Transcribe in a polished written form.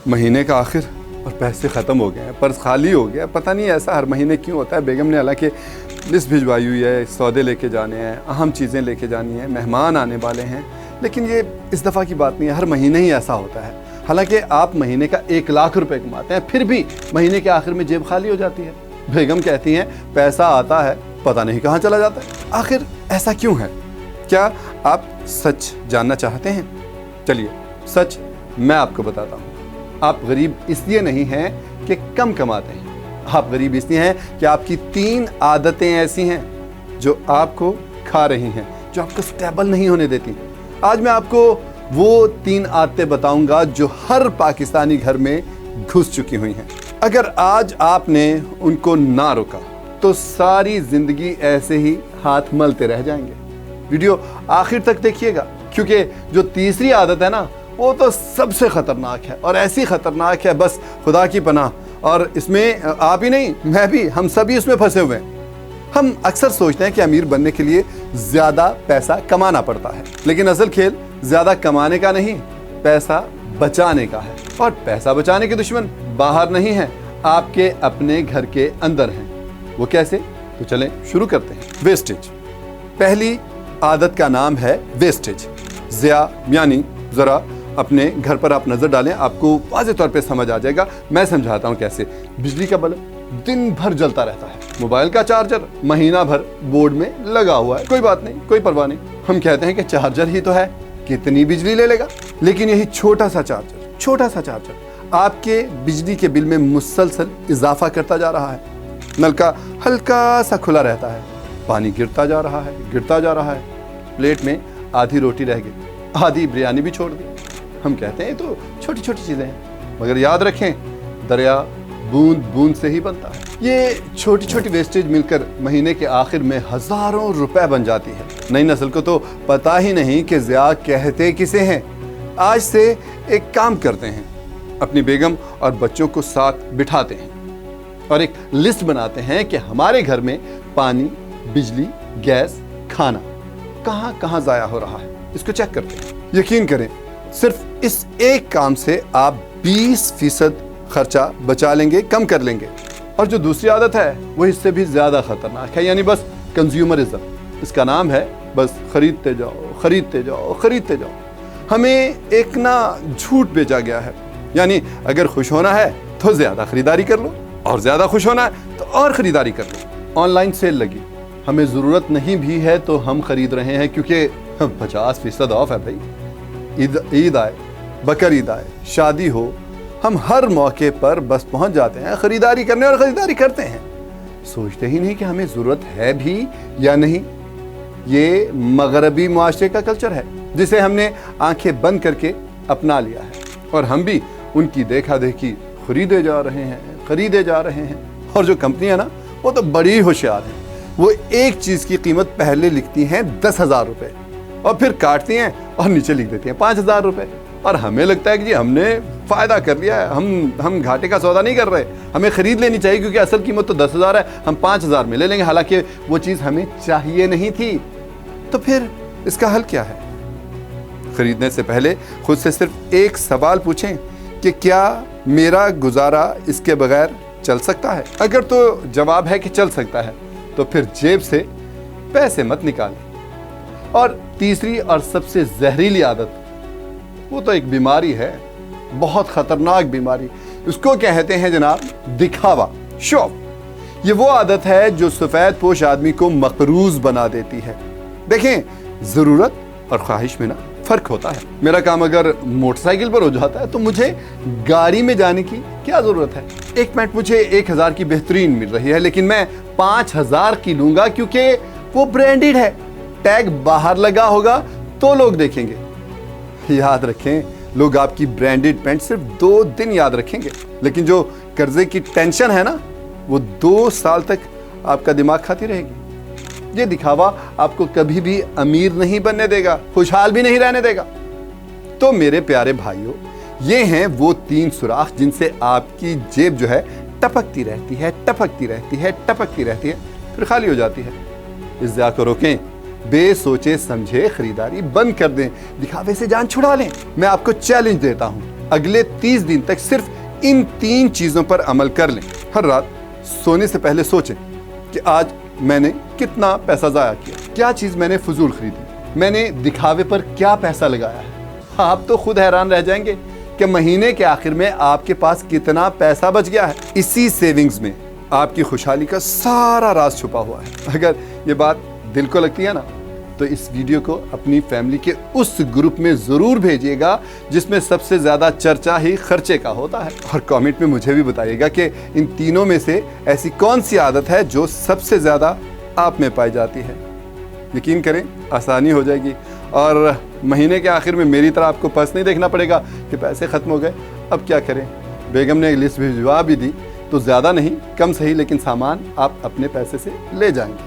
महीने का आखिर और पैसे ख़त्म हो गए हैं, पर्स खाली हो गया। पता नहीं ऐसा हर महीने क्यों होता है। बेगम ने हालांकि लिस्ट भिजवाई हुई है, सौदे लेके जाने हैं, अहम चीज़ें लेके जानी है, मेहमान आने वाले हैं, लेकिन ये इस दफ़ा की बात नहीं है, हर महीने ही ऐसा होता है। हालांकि आप महीने का 1 लाख रुपए कमाते हैं, फिर भी महीने के आखिर में जेब खाली हो जाती है। बेगम कहती हैं पैसा आता है पता नहीं कहाँ चला जाता है। आखिर ऐसा क्यों है? क्या आप सच जानना चाहते हैं? चलिए सच मैं आपको बताता हूँ। आप गरीब इसलिए नहीं हैं कि कम कमाते हैं, आप गरीब इसलिए हैं कि आपकी 3 आदतें ऐसी हैं जो आपको खा रही हैं, जो आपको स्टेबल नहीं होने देती। आज मैं आपको वो 3 आदतें बताऊंगा जो हर पाकिस्तानी घर में घुस चुकी हुई हैं। अगर आज आपने उनको ना रोका तो सारी जिंदगी ऐसे ही हाथ मलते रह जाएंगे। वीडियो आखिर तक देखिएगा, क्योंकि जो तीसरी आदत है ना वो तो सबसे ख़तरनाक है, और ऐसी ख़तरनाक है बस खुदा की पनाह। और इसमें आप ही नहीं, मैं भी, हम सभी उसमें फंसे हुए हैं। हम अक्सर सोचते हैं कि अमीर बनने के लिए ज़्यादा पैसा कमाना पड़ता है, लेकिन असल खेल ज़्यादा कमाने का नहीं, पैसा बचाने का है। और पैसा बचाने के दुश्मन बाहर नहीं हैं, आपके अपने घर के अंदर हैं। वो कैसे? तो चलें शुरू करते हैं। वेस्टेज। पहली आदत का नाम है वेस्टेज। ज़िया, यानी ज़रा अपने घर पर आप नज़र डालें, आपको वाज़ेह तौर पे समझ आ जाएगा। मैं समझाता हूँ कैसे। बिजली का बल्ब दिन भर जलता रहता है, मोबाइल का चार्जर महीना भर बोर्ड में लगा हुआ है, कोई बात नहीं, कोई परवाह नहीं। हम कहते हैं कि चार्जर ही तो है, कितनी बिजली ले लेगा। लेकिन यही छोटा सा चार्जर आपके बिजली के बिल में मुसलसल इजाफा करता जा रहा है। नलका हल्का सा खुला रहता है, पानी गिरता जा रहा है, प्लेट में आधी रोटी रह गई, आधी बिरयानी भी छोड़ दी। हम कहते हैं तो छोटी छोटी चीज़ें हैं, मगर याद रखें दरिया बूंद बूंद से ही बनता है। ये छोटी छोटी वेस्टेज मिलकर महीने के आखिर में हज़ारों रुपए बन जाती है। नई नस्ल को तो पता ही नहीं कि ज़िया कहते किसे हैं। आज से एक काम करते हैं, अपनी बेगम और बच्चों को साथ बिठाते हैं और एक लिस्ट बनाते हैं कि हमारे घर में पानी, बिजली, गैस, खाना कहाँ कहाँ ज़ाया हो रहा है, इसको चेक करते हैं। यकीन करें, सिर्फ इस एक काम से आप 20% खर्चा बचा लेंगे, कम कर लेंगे। और जो दूसरी आदत है वो इससे भी ज़्यादा ख़तरनाक है, यानी बस कंज्यूमरिज्म। इसका नाम है बस खरीदते जाओ। हमें एक ना झूठ बेचा गया है, यानी अगर खुश होना है तो ज़्यादा खरीदारी कर लो, और ज़्यादा खुश होना है तो और ख़रीदारी कर लो। ऑनलाइन सेल लगी, हमें ज़रूरत नहीं भी है तो हम ख़रीद रहे हैं, क्योंकि 50% ऑफ है भाई। ईद आए, बकर ईद आए, शादी हो, हम हर मौके पर बस पहुंच जाते हैं खरीदारी करने, और खरीदारी करते हैं, सोचते ही नहीं कि हमें ज़रूरत है भी या नहीं। ये मगरबी मुआशरे का कल्चर है जिसे हमने आंखें बंद करके अपना लिया है, और हम भी उनकी देखा देखी खरीदे जा रहे हैं। और जो कंपनियां ना वो तो बड़ी होशियार हैं, वो एक चीज़ की कीमत पहले लिखती हैं 10,000 रुपये और फिर काटती हैं और नीचे लिख देती हैं 5,000 रुपये। और हमें लगता है कि जी हमने फ़ायदा कर लिया है, हम घाटे का सौदा नहीं कर रहे, हमें ख़रीद लेनी चाहिए क्योंकि असल कीमत तो 10,000 है, हम 5,000 में ले लेंगे, हालांकि वो चीज़ हमें चाहिए नहीं थी। तो फिर इसका हल क्या है? ख़रीदने से पहले खुद से सिर्फ एक सवाल पूछें कि क्या मेरा गुजारा इसके बगैर चल सकता है? अगर तो जवाब है कि चल सकता है तो फिर जेब से पैसे मत निकालें। और तीसरी और सबसे जहरीली आदत, वो तो एक बीमारी है, बहुत ख़तरनाक बीमारी, उसको कहते हैं जनाब दिखावा, शो ऑफ। ये वो आदत है जो सफ़ेद पोश आदमी को मकरूज बना देती है। देखें, ज़रूरत और ख्वाहिश में ना फ़र्क होता है। मेरा काम अगर मोटरसाइकिल पर हो जाता है तो मुझे गाड़ी में जाने की क्या ज़रूरत है? एक मिनट, मुझे 1,000 की बेहतरीन मिल रही है लेकिन मैं 5,000 की लूँगा क्योंकि वो ब्रांडेड है, टैग बाहर लगा होगा तो लोग देखेंगे। याद रखें, लोग आपकी ब्रांडेड पैंट सिर्फ 2 दिन याद रखेंगे, लेकिन जो कर्जे की टेंशन है ना वो 2 साल तक आपका दिमाग खाती रहेगी। ये दिखावा आपको कभी भी अमीर नहीं बनने देगा, खुशहाल भी नहीं रहने देगा। तो मेरे प्यारे भाइयों, ये हैं वो 3 सुराख जिनसे आपकी जेब जो है टपकती रहती है, फिर खाली हो जाती है। इस ज़िया को रोकें, बेसोचे समझे खरीदारी बंद कर दें, दिखावे से जान छुड़ा लें। मैं आपको चैलेंज देता हूं, اگلے 30 دن تک صرف ان 3 چیزوں پر عمل کر لیں۔ ہر رات سونے سے پہلے سوچیں کہ آج میں نے کتنا پیسہ ضائع کیا، کیا چیز میں نے فضول خریدی، میں نے دکھاوے پر کیا پیسہ لگایا ہے۔ آپ تو خود حیران رہ جائیں گے کہ مہینے کے آخر میں آپ کے پاس کتنا پیسہ بچ گیا ہے۔ اسی سیونگز میں آپ کی خوشحالی کا سارا راز چھپا ہوا ہے۔ اگر یہ بات دل کو لگتی ہے نا تو اس ویڈیو کو اپنی فیملی کے اس گروپ میں ضرور بھیجیے گا جس میں سب سے زیادہ چرچا ہی خرچے کا ہوتا ہے، اور کامنٹ میں مجھے بھی بتائیے گا کہ ان تینوں میں سے ایسی کون سی عادت ہے جو سب سے زیادہ آپ میں پائی جاتی ہے۔ یقین کریں آسانی ہو جائے گی، اور مہینے کے آخر میں میری طرح آپ کو پرس نہیں دیکھنا پڑے گا کہ پیسے ختم ہو گئے، اب کیا کریں۔ بیگم نے ایک لسٹ بھجوا بھی دی، تو زیادہ نہیں، کم صحیح، لیکن سامان آپ اپنے پیسے سے لے جائیں گے۔